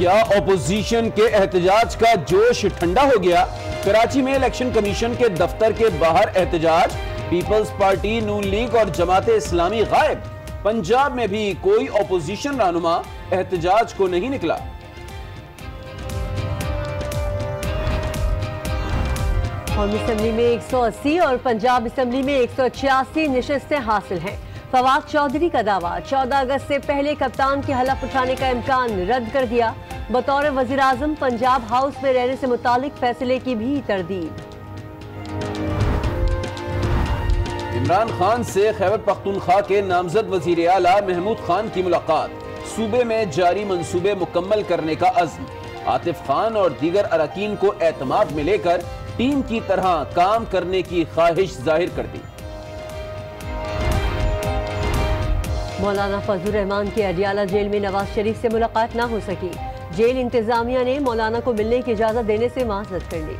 क्या ओपोजिशन के एहतजाज का जोश ठंडा हो गया? कराची में इलेक्शन कमीशन के दफ्तर के बाहर एहतजाज, पीपल्स पार्टी, नून लीग और जमाते इस्लामी गायब। पंजाब में भी कोई ओपोजिशन रहनुमा एहतजाज को नहीं निकला। कौमी असेंबली में 180 और पंजाब असेंबली में 186 नशिस्तें हासिल हैं। फवाद चौधरी का दावा, 14 अगस्त से पहले कप्तान के हलफ उठाने का इम्कान रद्द कर दिया। बतौर वजीर आजम पंजाब हाउस में रहने से मुतालिक फैसले की भी तरदीद। इमरान खान से खैबर पख्तूनख्वा के नामजद वजीर आला महमूद खान की मुलाकात, सूबे में जारी मंसूबे मुकम्मल करने का अज़्म। आतिफ खान और दीगर अरकान को एतमाद में लेकर टीम की तरह काम करने की ख्वाहिश जाहिर कर दी। मौलाना फजलुर रहमान की अडियाला जेल में नवाज शरीफ से मुलाकात ना हो सकी। जेल इंतजामिया ने मौलाना को मिलने की इजाजत देने से माजरत कर ली।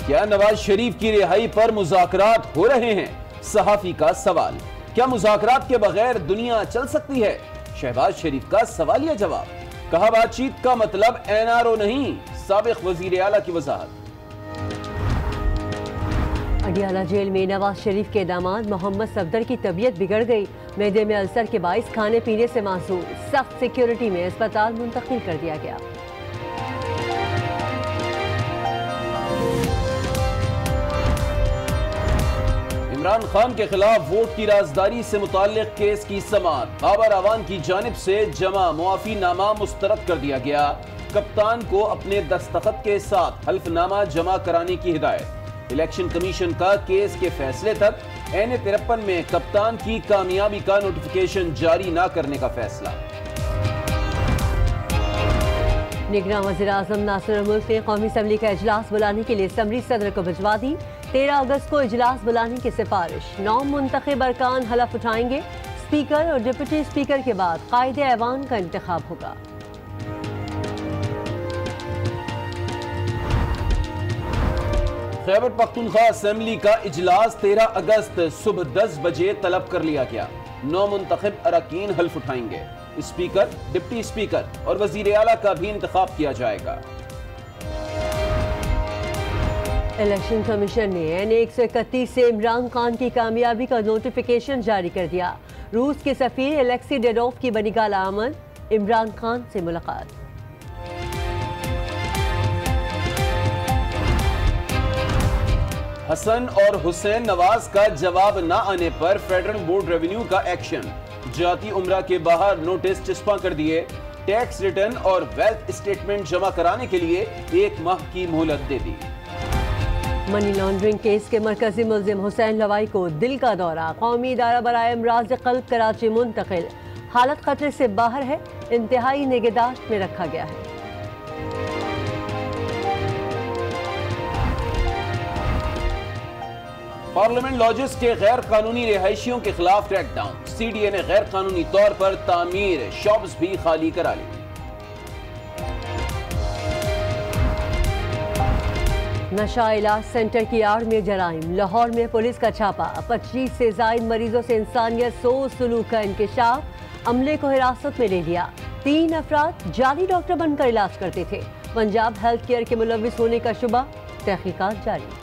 क्या नवाज शरीफ की रिहाई पर मुज़ाकरात हो रहे हैं? सहाफी का सवाल। क्या मुज़ाकरात के बगैर दुनिया चल सकती है? शहबाज शरीफ का सवालिया जवाब। कहा, बातचीत का मतलब एनआरओ नहीं। साबिक वजीर आला की वजाहत। अडियाला जेल में नवाज शरीफ के दामाद मोहम्मद सफदर की तबीयत बिगड़ गई। मैदे में अल्सर के बाइस खाने पीने से मासूर, सख्त सिक्योरिटी में अस्पताल मुंतकिल कर दिया गया। इमरान खान के खिलाफ वोट की राजदारी से मुताल्लिक केस की समाअत, बाबर आवान की जानिब से जमा मुआफी नामा मुस्तरद कर दिया गया। कप्तान को अपने दस्तखत के साथ हल्फनामा जमा कराने की हिदायत। इलेक्शन कमीशन का केस के फैसले तक N53 में कप्तान की कामयाबी का नोटिफिकेशन जारी न करने का फैसला। निगरान वज़ीर आज़म नासिर मुल्क ने कौमी असेंबली का इजलास बुलाने के लिए असम्बली सदर को भिजवा दी। 13 अगस्त को इजलास बुलाने की सिफारिश। 9 मुंतखब अरकान हलफ उठाएंगे। स्पीकर और डिप्टी स्पीकर के बाद कायदे ऐवान का इंतखाब होगा। खैबर पख्तूनख्वा असेंबली का इजलास 13 अगस्त सुबह 10 बजे तलब कर लिया गया। 9 मुंतखब अरकान हल्फ उठाएंगे। स्पीकर, डिप्टी स्पीकर और वजीर आला का भी इंतखाब किया जाएगा। इलेक्शन कमीशन ने N131 से इमरान खान की कामयाबी का नोटिफिकेशन जारी कर दिया। रूस के सफीर एलेक्सी डेडोफ की बनी कालामद, इमरान खान से मुलाकात। हसन और हुसैन नवाज का जवाब न आने पर फेडरल बोर्ड रेवेन्यू का एक्शन। जाती उम्रा के बाहर नोटिस चिस्पा कर दिए। टैक्स रिटर्न और वेल्थ स्टेटमेंट जमा कराने के लिए 1 माह की मोहलत दे दी। मनी लॉन्ड्रिंग केस के मरकजी मुल्जिम हुसैन लवाई को दिल का दौरा, कौमी इदारा बराए अमराज क़ल्ब कराची मुंतकिल। हालत खतरे से बाहर है, इंतहाई निगहदाश्त में रखा गया है। पार्लियामेंट लॉजेस के गैर कानूनी रिहायशियों के खिलाफ क्रैकडाउन। CDA ने गैर कानूनी तौर पर तामीर शॉप्स भी खाली करा ली। नशा इलाज सेंटर की आड़ में जराइम। लाहौर में पुलिस का छापा। 25 से जायद मरीजों से इंसानियत सोच सलूक का इंकिशाफ। अमले को हिरासत में ले लिया। 3 अफराद जाली डॉक्टर बनकर इलाज करते थे। पंजाब हेल्थ केयर के मुलविस होने का शुबा, तहकीकात जारी।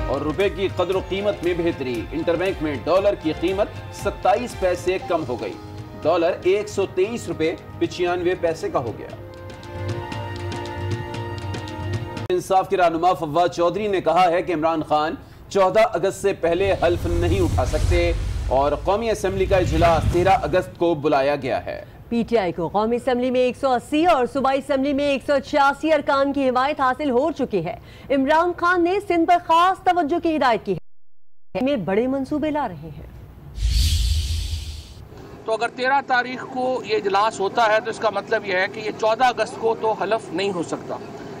और रुपए की कदर कीमत में बेहतरी। इंटरबैंक में डॉलर की कीमत 27 पैसे कम हो गई। डॉलर 123 रुपए 95 पैसे का हो गया। इंसाफ के रहनुमा फवाद चौधरी ने कहा है कि इमरान खान 14 अगस्त से पहले हल्फ नहीं उठा सकते और कौमी असेंबली का इजलास 13 अगस्त को बुलाया गया है। PTI को कौमी असेंबली में 180 और सूबाई असेंबली में 186 अरकान की हिमायत हासिल हो चुकी है। इमरान खान ने सिंध पर खास तवज्जो की हिदायत की है, में बड़े मंसूबे ला रहे हैं। तो अगर 13 तारीख को ये इजलास होता है तो इसका मतलब यह है कि ये 14 अगस्त को तो हलफ नहीं हो सकता।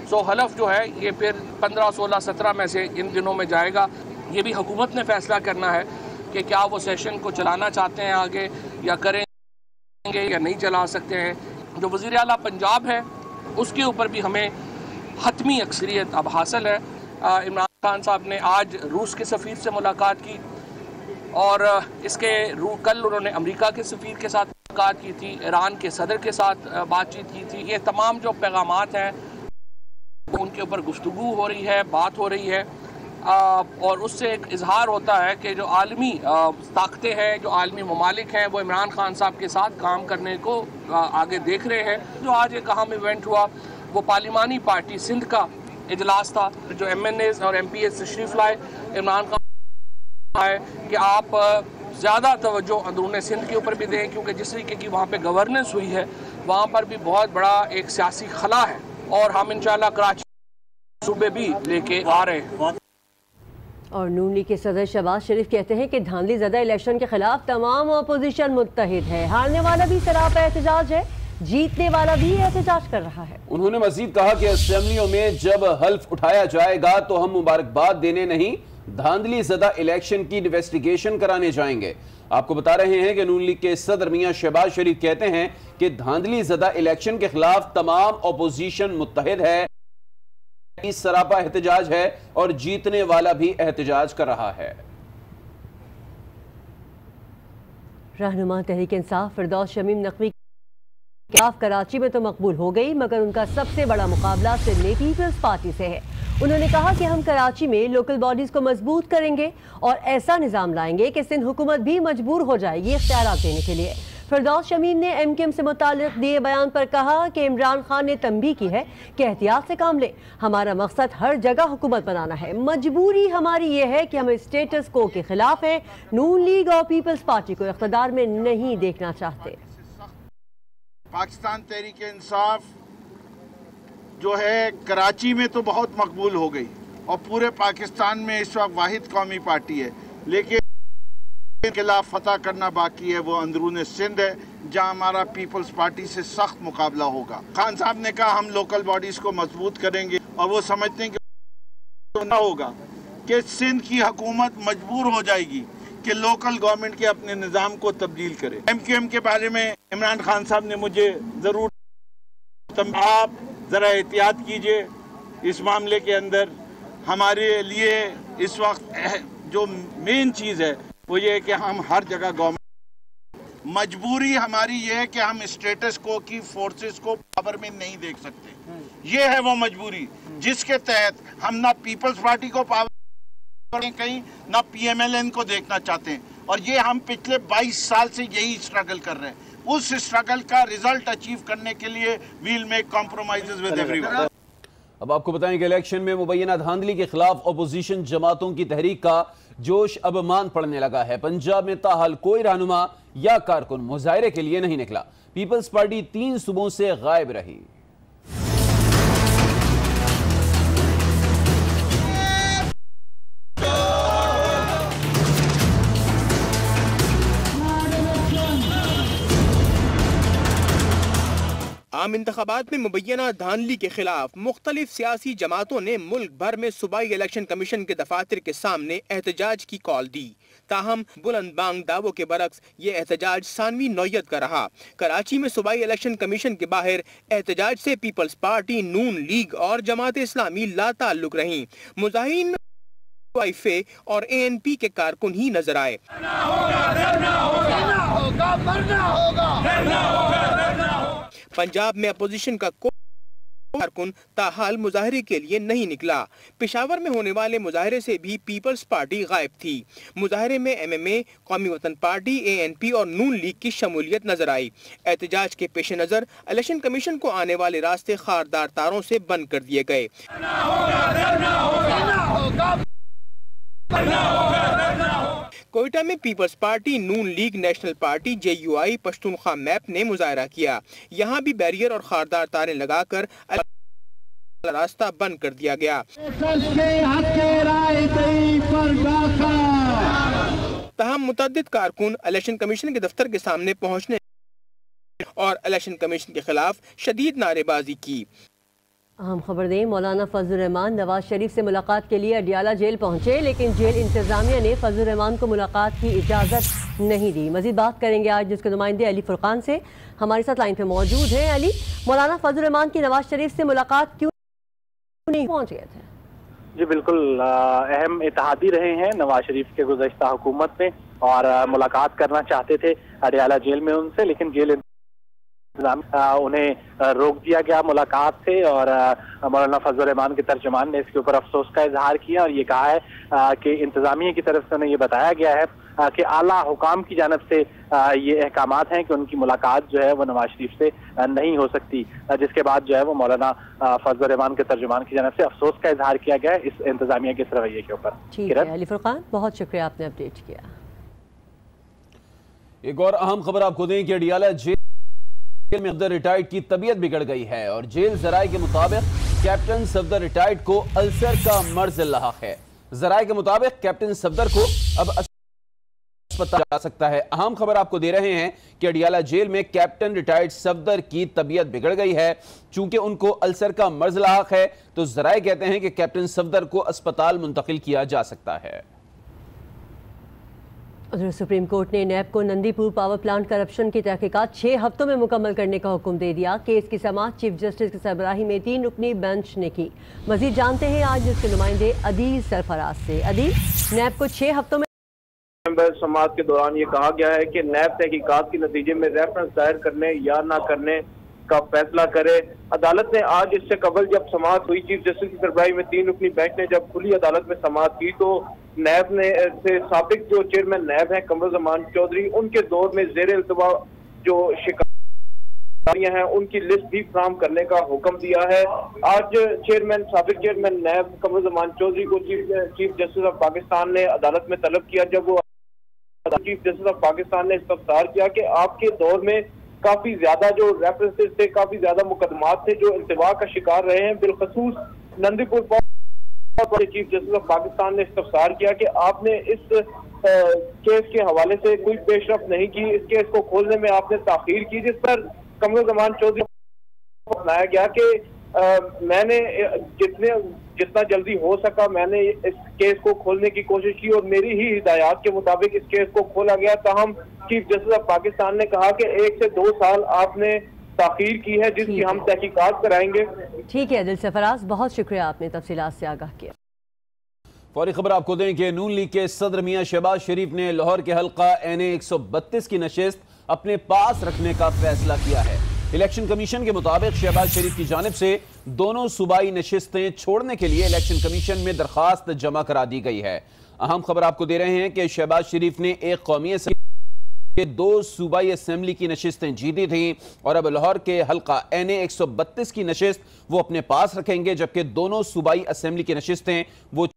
सो हलफ जो है ये फिर 15, 16, 17 में से इन दिनों में जाएगा। ये भी हुकूमत ने फैसला करना है कि क्या वो सेशन को चलाना चाहते हैं आगे या करेंगे या नहीं चला सकते हैं। जो वज़ीर आला पंजाब है उसके ऊपर भी हमें हतमी अक्सरियत अब हासिल है। इमरान खान साहब ने आज रूस के सफ़ीर से मुलाकात की और कल उन्होंने अमेरिका के सफ़ीर के साथ मुलाकात की थी, ईरान के सदर के साथ बातचीत की थी। ये तमाम जो पैगामात हैं उनके ऊपर गुफ्तगू हो रही है, बात हो रही है और उससे एक इजहार होता है कि जो आलमी ताकतें हैं, जो आलमी ममालिक हैं, वो इमरान खान साहब के साथ काम करने को आगे देख रहे हैं। जो आज एक अहम इवेंट हुआ वो पार्लिमानी पार्टी सिंध का इजलास था, जो MNAs और MPs तशरीफ लाए। इमरान खान है कि आप ज़्यादा तवज्जो अंदरूनी सिंध के ऊपर भी दें, क्योंकि जिस तरीके की वहाँ पे गवर्नेंस हुई है वहाँ पर भी बहुत बड़ा एक सियासी खला है और हम इंशाल्लाह कराची सूबे भी लेके आ रहे हैं। और नून लीग के सदर शहबाज शरीफ कहते हैं कि धांधली ज़दा इलेक्शन के खिलाफ तमाम अपोजिशन मुत्तहिद है, हारने वाला भी सरापा एहतजाज है, जीतने वाला भी एहतजाज कर रहा है। उन्होंने मजीद कहा कि असेंबलियों में जब हल्फ उठाया जाएगा तो हम मुबारकबाद देने नहीं, धांधली ज़दा इलेक्शन की इन्वेस्टिगेशन कराने जाएंगे। आपको बता रहे हैं कि नून लीग के सदर मियां शहबाज शरीफ कहते हैं कि धांधली ज़दा इलेक्शन के खिलाफ तमाम अपोजिशन मुत्तहिद है, इस सरापा एहतजाज है और जीतने वाला भी एहतजाज कर रहा है। रहनुमा तहरीक इंसाफ फिरदौस शमीम नकवी कराची में तो मकबूल हो गई, मगर उनका सबसे बड़ा मुकाबला सिंध में पीपल्स पार्टी से है। उन्होंने कहा कि हम कराची में लोकल बॉडीज को मजबूत करेंगे और ऐसा निज़ाम लाएंगे कि सिंध हुकूमत भी मजबूर हो जाएगी इख्तियारात देने के लिए। फिरदौस शमीम ने MKM से मुताल्लिक दिए बयान पर कहा कि इमरान खान ने तंबीह की है कि एहतियात से काम लें, हमारा मकसद हर जगह हुकूमत बनाना है, मजबूरी हमारी ये है कि हम स्टेटस को के खिलाफ हैं, नून लीग और पीपल्स पार्टी को इख्तिदार में नहीं देखना चाहते। पाकिस्तान तहरीक इंसाफ जो है कराची में तो बहुत मकबूल हो गई और पूरे पाकिस्तान में इस वक्त वाहिद कौमी पार्टी है, लेकिन खिलाफ फतह करना बाकी है वो अंदरून सिंध है, जहां हमारा पीपल्स पार्टी से सख्त मुकाबला होगा। खान साहब ने कहा हम लोकल बॉडीज को मजबूत करेंगे और वो समझते हैं कि ना होगा कि सिंध की हुकूमत मजबूर हो जाएगी कि लोकल गवर्नमेंट के अपने निज़ाम को तब्दील करे। MKM के बारे में इमरान खान साहब ने मुझे ज़रूर, आप ज़रा एहतियात कीजिए इस मामले के अंदर। हमारे लिए इस वक्त जो मेन चीज़ है वो ये है कि हम हर जगह गवर्नमेंट, मजबूरी हमारी ये है कि हम स्टेटस को की फोर्सेस को पावर में नहीं देख सकते। ये है वो मजबूरी जिसके तहत हम ना पीपल्स पार्टी को पावर कहीं ना PMLN को देखना चाहते हैं, और ये हम पिछले 22 साल से यही स्ट्रगल कर रहे हैं। उस स्ट्रगल का रिजल्ट अचीव करने के लिए we'll make compromises with everyone. अब आपको बताएं कि इलेक्शन में मुबैना धांधली के खिलाफ अपोजिशन जमातों की तहरीक का जोश अब मान पड़ने लगा है। पंजाब में ताहाल कोई रहनुमा या कारकुन मुजाहरे के लिए नहीं निकला। पीपल्स पार्टी 3 सूबों से गायब रही। आम इंतखाबात में मुबैना धांधली के खिलाफ मुख्तलिफ सियासी जमातों ने मुल्क भर में सूबाई इलेक्शन कमीशन के दफातर के सामने एहतजाज की कॉल दी। ताहम बुलंद बांग दावों के बरक्स ये एहतजाज सानवी नौयत का रहा। कराची में सूबाई इलेक्शन कमीशन के बाहर एहतजाज से पीपल्स पार्टी, नून लीग और जमात इस्लामी लाताल्लुक रहीं। मुजाहिरीन वाइफे और ANP के कारकुन ही नजर आए। पंजाब में अपोजिशन का कोई कारकुन ताहाल मुजाहरे के लिए नहीं निकला। पेशावर में होने वाले मुजाहरे से भी पीपल्स पार्टी गायब थी। मुजाहरे में MMA, कौमी वतन पार्टी, ANP और नून लीग की शमूलियत नजर आई। एहतजाज के पेश नजर इलेक्शन कमीशन को आने वाले रास्ते खारदार तारों से बंद कर दिए गए। कोयटा में People's Party, Noon League, National Party, JUI, Pashtunkhwa MAP ने मुजाहरा किया। यहाँ भी बैरियर और खारदार तारें लगाकर रास्ता बंद कर दिया गया। तहम मुतअद्दिद कारकुन इलेक्शन कमीशन के दफ्तर के सामने पहुँचने और इलेक्शन कमीशन के खिलाफ शदीद नारेबाजी की। अहम खबर दें, मौलाना फजल रहमान नवाज शरीफ से मुलाकात के लिए अडियाला जेल पहुंचे, लेकिन जेल इंतजामिया ने फजल रहमान को मुलाकात की इजाज़त नहीं दी। मजीद बात करेंगे आज जिसके नुमाइंदे अली फुरकान से हमारे साथ लाइन पे मौजूद हैं। अली, मौलाना फजल रहमान की नवाज शरीफ से मुलाकात क्यों नहीं पहुंच गए थे? जी बिल्कुल, अहम इत्तेहादी रहे हैं नवाज शरीफ के गुज़श्ता हुकूमत में और मुलाकात करना चाहते थे अडयाला जेल में उनसे, लेकिन जेल उन्हें रोक दिया गया मुलाकात से। और मौलाना फजल रहमान के तर्जुमान ने इसके ऊपर अफसोस का इजहार किया और ये कहा है कि इंतजामिया की तरफ से उन्हें ये बताया गया है कि आला हुकाम की जानब से ये अहकामात हैं कि उनकी मुलाकात जो है वो नवाज शरीफ से नहीं हो सकती, जिसके बाद जो है वो मौलाना फजल रहमान के तर्जुमान की जानब से अफसोस का इजहार किया गया है इस इंतजामिया के इस रवैये के ऊपर। ठीक है अली फुरकान, बहुत शुक्रिया, आपने अपडेट किया। एक और अहम खबर आपको दें कि अडयाला जेल में सफदर रिटायर्ड की तबीयत बिगड़ गई है और जेल जराये के मुताबिक कैप्टन सफदर रिटायर्ड को अल्सर का मर्ज लाहक है। जराये के मुताबिक कैप्टन सफदर को अब अस्पताल जा सकता है। अहम खबर आपको दे रहे हैं कि अडयाला जेल में कैप्टन रिटायर्ड सफदर की तबीयत बिगड़ गई है। चूंकि उनको अल्सर का मर्ज लाहक है तो जराये कहते हैं कि कैप्टन सफदर को अस्पताल मुंतकिल किया जा सकता है। उधर सुप्रीम कोर्ट ने नैब को नंदीपुर पावर प्लांट करप्शन की तहकीकात 6 हफ्तों में मुकम्मल करने का हुक्म दे दिया। केस की समाअत चीफ जस्टिस की सरबराही में 3 रुकनी बेंच ने की। मजीद जानते हैं आज इसके नुमाइंदे अदील सरफराज से। अदील, नैब को 6 हफ्तों में समाअत के दौरान ये कहा गया है कि नैब तहकीकात के नतीजे में रेफरेंस दायर करने या ना करने का फैसला करे। अदालत ने आज इससे कबल जब समाअत हुई, चीफ जस्टिस की सरबराही में 3 रुकनी बेंच ने जब खुली अदालत में समाअत की तो नैब ने से साबिक जो चेयरमैन नैब है कमर जमान चौधरी, उनके दौर में जेर इल्तवा जो शिकायतें हैं उनकी लिस्ट भी फराहम करने का हुक्म दिया है। आज साबिक चेयरमैन नैब कमर जमान चौधरी को चीफ जस्टिस ऑफ पाकिस्तान ने अदालत में तलब किया। जब वो चीफ जस्टिस ऑफ पाकिस्तान ने इस्तफसार किया कि आपके दौर में काफी ज्यादा जो रेफरेंसेस थे, काफी ज्यादा मुकदमात थे जो इल्तिवा का शिकार रहे हैं, बिलखसूस Nandipur chief justice of Pakistan ने इस्तफसार किया कि आपने इस केस के हवाले से कोई पेशरफ्त नहीं की, इस केस को खोलने में आपने ताखीर की, जिस पर कमर जमान चौधरी को बताया गया कि मैंने जितना जल्दी हो सका मैंने इस केस को खोलने की कोशिश की और मेरी ही हिदायत के मुताबिक इस केस को खोला गया। ताहम चीफ जस्टिस ऑफ पाकिस्तान ने कहा कि 1 से 2 साल आपने ताखीर की है जिसकी हम तहकीकात कराएंगे। ठीक है दिल सरफराज, बहुत शुक्रिया, आपने तफसीलात से आगाह किया। फौरी खबर आपको दें कि नून लीग के सदर मियां शहबाज शरीफ ने लाहौर के हल्का NA 132 की नशिस्त अपने पास रखने का फैसला किया है। इलेक्शन कमीशन के मुताबिक शहबाज शरीफ की जानिब से दोनों सूबाई नशिस्तें छोड़ने के लिए इलेक्शन कमीशन में दरखास्त जमा करा दी गई है। अहम खबर आपको दे रहे हैं कि शहबाज शरीफ ने एक कौमी के 2 सूबाई असेंबली की नशिस्तें जीती थी और अब लाहौर के हल्का NA 132 की नशिस्त वो अपने पास रखेंगे, जबकि दोनों सूबाई असेंबली की नशिस्तें वो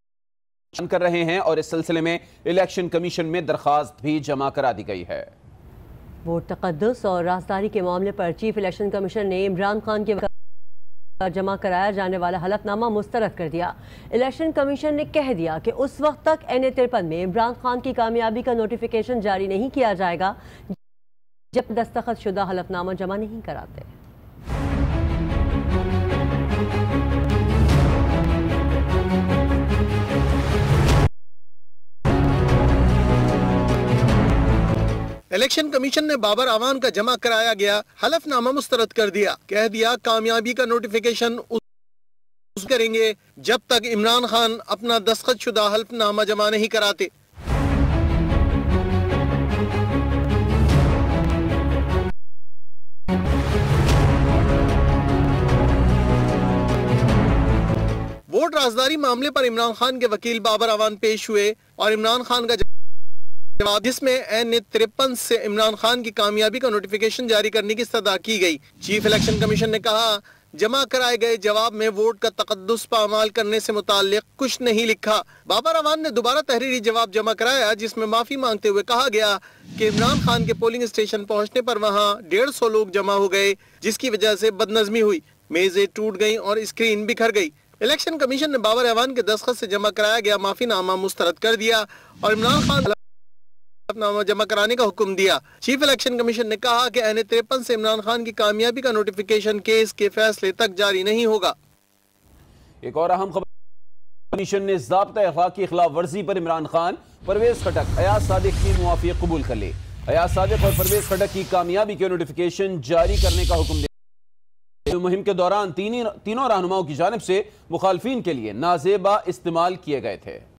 कर रहे हैं और इस सिलसिले में इलेक्शन कमीशन में दरखास्त भी जमा करा दी गई है। वोट तकद्दुस और राजदारी के मामले पर चीफ इलेक्शन कमीशन ने इमरान खान के जमा कराया जाने वाला हलफनामा मुस्तरद कर दिया। इलेक्शन कमीशन ने कह दिया कि उस वक्त तक NA 53 में इमरान खान की कामयाबी का नोटिफिकेशन जारी नहीं किया जाएगा जब दस्तखत शुदा हलफनामा जमा नहीं कराते। इलेक्शन कमीशन ने बाबर आवान का जमा कराया गया हलफनामा मुस्तरद कर दिया। कह दिया कामयाबी का नोटिफिकेशन उस करेंगे जब तक इमरान खान अपना दस्तखत शुदा हलफनामा जमा नहीं कराते। वोट राजदारी मामले पर इमरान खान के वकील बाबर आवान पेश हुए और इमरान खान का जवाब, जिसमें NA 53 से इमरान खान की कामयाबी का नोटिफिकेशन जारी करने की इस्तदा की गई। चीफ इलेक्शन कमीशन ने कहा जमा कराए गए जवाब में वोट का तकद्दुस पामाल करने से मुताल्लिक कुछ नहीं लिखा। बाबर आवान ने दोबारा तहरीरी जवाब जमा कराया जिसमें माफी मांगते हुए कहा गया कि इमरान खान के पोलिंग स्टेशन पहुंचने पर वहां 150 लोग जमा हो गए जिसकी वजह से बदनजमी हुई, मेजें टूट गईं और स्क्रीन बिखर गई। इलेक्शन कमीशन ने बाबर आवान के दस्तखत से जमा कराया गया माफीनामा मुस्तरद कर दिया और इमरान खान नामा जमा कराने का हुक्म दिया। चीफ इलेक्शन कमीशन ने कहा कि NA 53 से इमरान खान की कामयाबी का नोटिफिकेशन केस के फैसले तक जारी नहीं होगा। एक और अहम खबर, कमीशन ने ज़ाब्ता अखलाक की खिलाफ वर्जी पर इमरान खान, परवेज खटक, अयाज सादिक की मुआफी कबूल कर ली। अयाज सादिक और परवेज खटक की कामयाबी के नोटिफिकेशन जारी करने का हुक्म दिया। मुहिम के दौरान तीनों रहनुमाओं की जानिब से मुखालफीन के लिए नाजेबा इस्तेमाल किए गए थे।